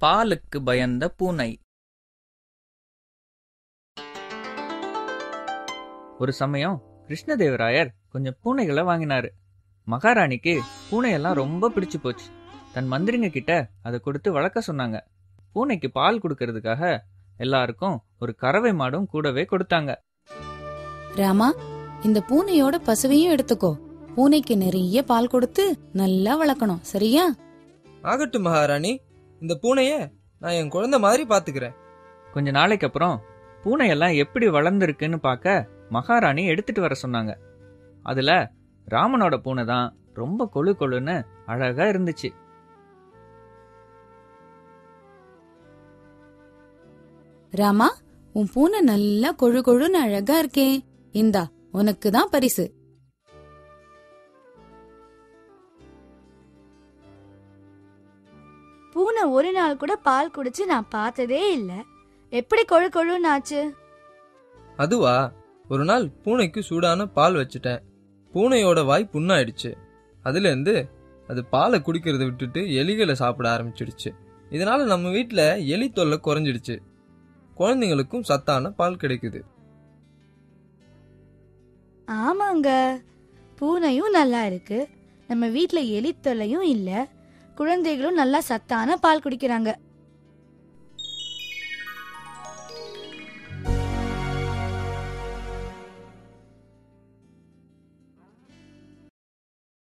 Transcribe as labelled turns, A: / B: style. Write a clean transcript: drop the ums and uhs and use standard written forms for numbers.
A: பாலுக்கு பயந்த பூனை. ஒரு சமயம் கிருஷ்ணதேவராயர் கொஞ்சம் பூனைகளை வாங்கினாரு. மகாராணிக்கு பூனையெல்லாம் ரொம்ப பிடிச்சு போச்சு. தன் மந்திரிங்க கிட்ட அதை கொடுத்து வளர்க்க சொன்னாங்க. பூனைக்கு பால் கொடுக்கறதுக்காக எல்லாருக்கும் ஒரு கறவை மாடும் கூடவே கொடுத்தாங்க.
B: ராமா, இந்த பூனையோட பசுவையும் எடுத்துக்கோ. பூனைக்கு நிறைய பால் கொடுத்து நல்லா வளர்க்கணும், சரியா?
C: ஆகட்டும் மகாராணி, இந்த பூனைய நான் என் குழந்தை மாதிரி பாத்துக்கிறேன்.
A: கொஞ்ச நாளைக்கு அப்புறம் பூனையெல்லாம் எப்படி வளர்ந்துருக்குன்னு பார்க்க மகாராணி எடுத்துட்டு வர சொன்னாங்க. அதுல ராமனோட பூனை தான் ரொம்ப கொழு கொழுன்னு அழகா இருந்துச்சு.
B: ராமா, உன் பூனை நல்லா கொழு கொழுன்னு அழகா இருக்கே. இந்தா, உனக்கு தான் பரிசு.
D: பூனை ஒரு நாள் கூட பால் குடிச்சு நான் பார்த்ததே இல்ல. எப்படி கொழு கொழுன்னு ஆச்சு?
C: அதுவா, ஒரு நாள் பூனைக்கு சூடான பால் வச்சுட்டேன். பூனையோட வாய் புண்ணாயிடுச்சு. அதுல இருந்து அது பாலை குடிக்கிறத விட்டுட்டு எலிகளை சாப்பிட ஆரம்பிச்சிடுச்சு. இதனால நம்ம வீட்டுல எலி தொல்லை குறைஞ்சிடுச்சு. குழந்தைங்களுக்கும் சத்தான பால் கிடைக்குது.
D: ஆமாங்க, பூனையும் நல்லா இருக்கு, நம்ம வீட்டுல எலி தொல்லையும் இல்ல, குழந்தைகளும் நல்லா சத்தான பால் குடிக்கிறாங்க.